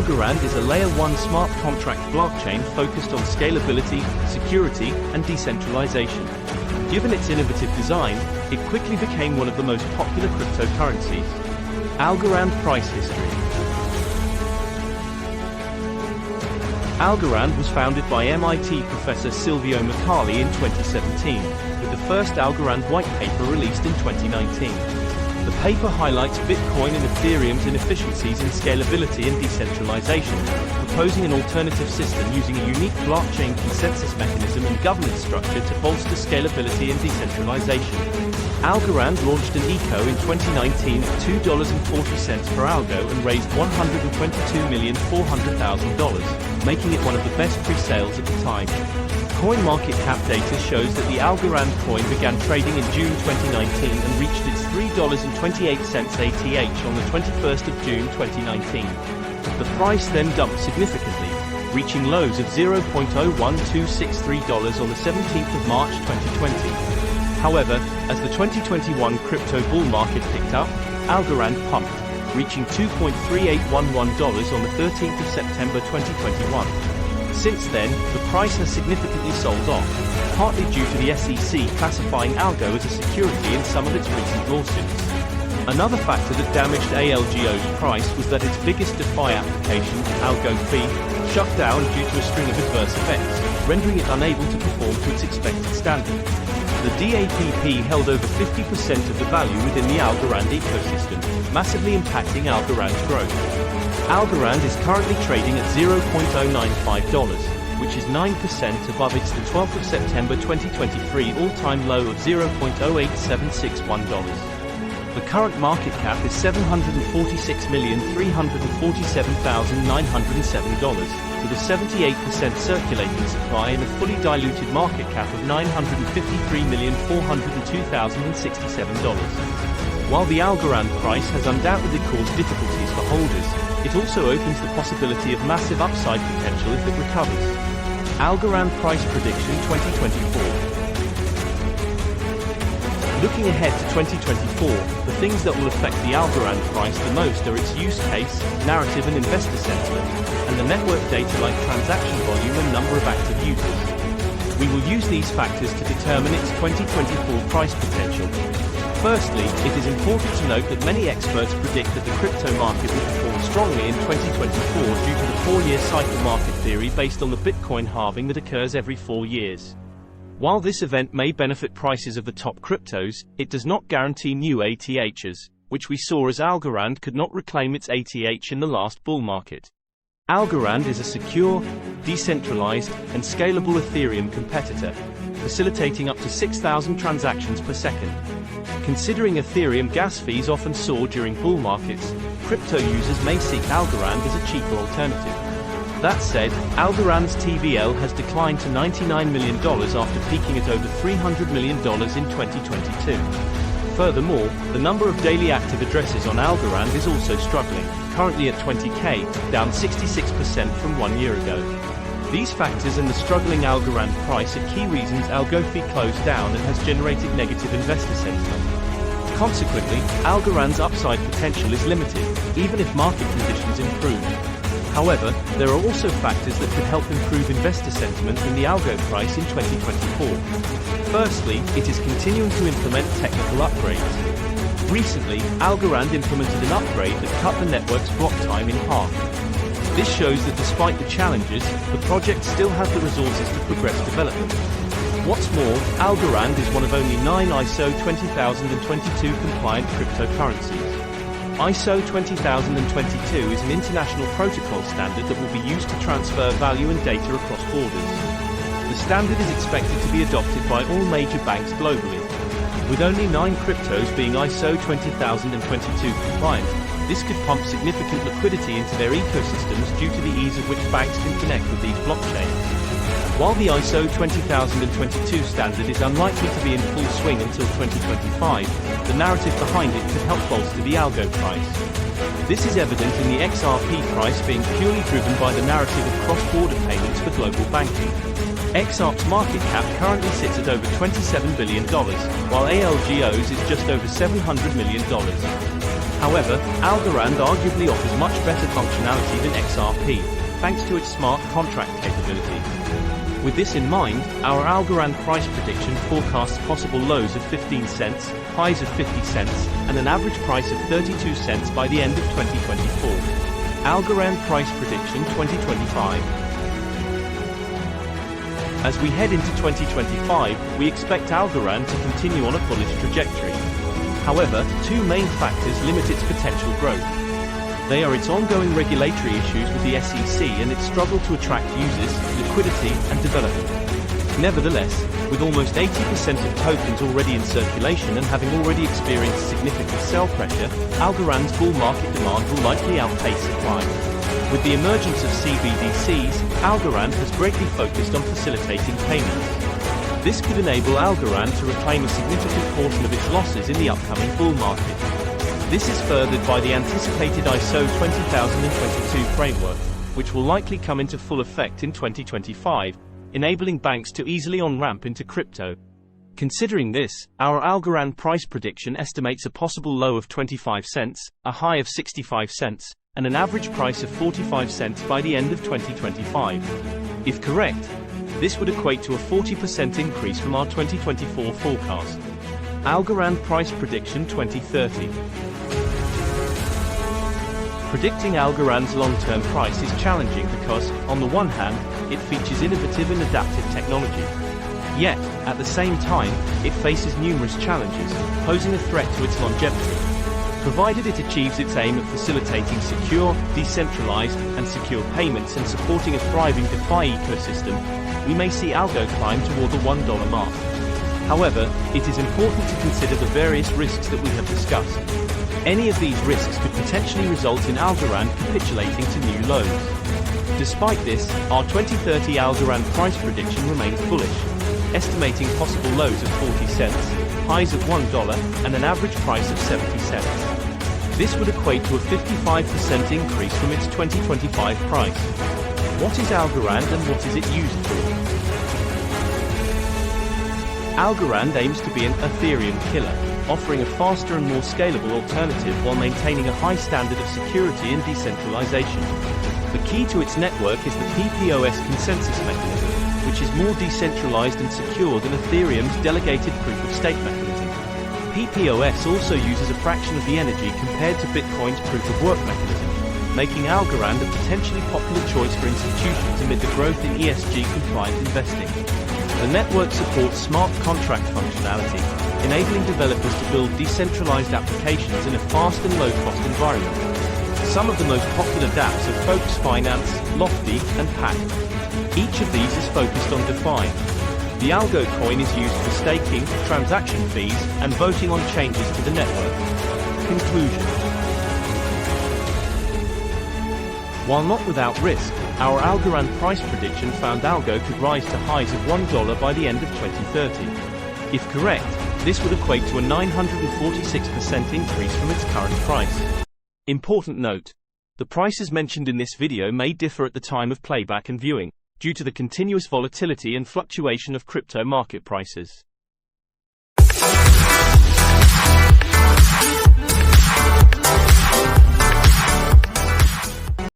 ALGORAND is a Layer 1 smart contract blockchain focused on scalability, security, and decentralization. Given its innovative design, it quickly became one of the most popular cryptocurrencies. ALGORAND price history. ALGORAND was founded by MIT professor Silvio Micali in 2017, with the first ALGORAND white paper released in 2019. The paper highlights Bitcoin and Ethereum's inefficiencies in scalability and decentralization, proposing an alternative system using a unique blockchain consensus mechanism and governance structure to bolster scalability and decentralization. ALGORAND launched an ICO in 2019 at $2.40 per algo and raised $122,400,000, making it one of the best pre-sales at the time. CoinMarketCap data shows that the ALGORAND coin began trading in June 2019 and reached its $3.28 ATH on the 21st of June 2019. The price then dumped significantly, reaching lows of $0.01263 on the 17th of March 2020. However, as the 2021 crypto bull market picked up, ALGORAND pumped, reaching $2.3811 on the 13th of September 2021. Since then, the price has significantly sold off, partly due to the SEC classifying algo as a security in some of its recent lawsuits. Another factor that damaged ALGO's price was that its biggest DeFi application, AlgoFi, shut down due to a string of adverse events, rendering it unable to perform to its expected standard. The DAPP held over 50% of the value within the ALGORAND ecosystem, massively impacting ALGORAND's growth. ALGORAND is currently trading at $0.095, which is 9% above its 12th of September 2023 all-time low of $0.08761. The current market cap is $746,347,907, with a 78% circulating supply and a fully diluted market cap of $953,402,067. While the ALGORAND price has undoubtedly caused difficulties for holders, it also opens the possibility of massive upside potential if it recovers. ALGORAND price prediction 2024. Looking ahead to 2024, the things that will affect the ALGORAND price the most are its use case, narrative and investor sentiment, and the network data like transaction volume and number of active users. We will use these factors to determine its 2024 price potential. Firstly, it is important to note that many experts predict that the crypto market will perform strongly in 2024 due to the 4-year cycle market theory based on the Bitcoin halving that occurs every 4 years. While this event may benefit prices of the top cryptos, it does not guarantee new ATHs, which we saw as ALGORAND could not reclaim its ATH in the last bull market. ALGORAND is a secure, decentralized, and scalable Ethereum competitor, facilitating up to 6,000 transactions per second. Considering Ethereum gas fees often soar during bull markets, crypto users may seek ALGORAND as a cheaper alternative. That said, ALGORAND's TVL has declined to $99 million after peaking at over $300 million in 2022. Furthermore, the number of daily active addresses on ALGORAND is also struggling, currently at 20K, down 66% from 1 year ago. These factors and the struggling ALGORAND price are key reasons ALGOFI closed down and has generated negative investor sentiment. Consequently, ALGORAND's upside potential is limited, even if market conditions improve. However, there are also factors that could help improve investor sentiment in the algo price in 2024. Firstly, it is continuing to implement technical upgrades. Recently, ALGORAND implemented an upgrade that cut the network's block time in half. This shows that despite the challenges, the project still has the resources to progress development. What's more, ALGORAND is one of only 9 ISO 20022 compliant cryptocurrencies. ISO 20022 is an international protocol standard that will be used to transfer value and data across borders. The standard is expected to be adopted by all major banks globally. With only 9 cryptos being ISO 20022 compliant, this could pump significant liquidity into their ecosystems due to the ease of which banks can connect with these blockchains. While the ISO 20022 standard is unlikely to be in full swing until 2025, the narrative behind it could help bolster the algo price. This is evident in the XRP price being purely driven by the narrative of cross-border payments for global banking. XRP's market cap currently sits at over $27 billion, while ALGO's is just over $700 million. However, Algorand arguably offers much better functionality than XRP, thanks to its smart contract capability. With this in mind, our Algorand price prediction forecasts possible lows of 15 cents, highs of 50 cents, and an average price of 32 cents by the end of 2024. Algorand price prediction 2025. As we head into 2025, we expect Algorand to continue on a bullish trajectory. However, two main factors limit its potential growth. They are its ongoing regulatory issues with the SEC and its struggle to attract users, liquidity, and development. Nevertheless, with almost 80% of tokens already in circulation and having already experienced significant sell pressure, Algorand's bull market demand will likely outpace supply. With the emergence of CBDCs, Algorand has greatly focused on facilitating payments. This could enable Algorand to reclaim a significant portion of its losses in the upcoming bull market. This is furthered by the anticipated ISO 20022 framework, which will likely come into full effect in 2025, enabling banks to easily on-ramp into crypto. Considering this, our Algorand price prediction estimates a possible low of 25 cents, a high of 65 cents, and an average price of 45 cents by the end of 2025. If correct, this would equate to a 40% increase from our 2024 forecast. Algorand price prediction 2030. Predicting Algorand's long-term price is challenging because, on the one hand, it features innovative and adaptive technology. Yet, at the same time, it faces numerous challenges, posing a threat to its longevity. Provided it achieves its aim of facilitating secure, decentralized, and secure payments and supporting a thriving DeFi ecosystem, we may see Algo climb toward the $1 mark. However, it is important to consider the various risks that we have discussed. Any of these risks could potentially result in Algorand capitulating to new lows. Despite this, our 2030 Algorand price prediction remains bullish, estimating possible lows of 40 cents, highs of $1, and an average price of 70 cents. This would equate to a 55% increase from its 2025 price. What is Algorand and what is it used for? Algorand aims to be an Ethereum killer, offering a faster and more scalable alternative while maintaining a high standard of security and decentralization. The key to its network is the PPOS consensus mechanism, which is more decentralized and secure than Ethereum's delegated proof-of-stake mechanism. PPOS also uses a fraction of the energy compared to Bitcoin's proof-of-work mechanism, making Algorand a potentially popular choice for institutions amid the growth in ESG-compliant investing. The network supports smart contract functionality, enabling developers to build decentralized applications in a fast and low-cost environment. Some of the most popular dApps are Focus Finance, Lofty, and Pact. Each of these is focused on DeFi. The Algo coin is used for staking, transaction fees, and voting on changes to the network. Conclusion. While not without risk, our Algorand price prediction found Algo could rise to highs of $1 by the end of 2030. If correct, this would equate to a 946% increase from its current price. Important note: the prices mentioned in this video may differ at the time of playback and viewing, due to the continuous volatility and fluctuation of crypto market prices.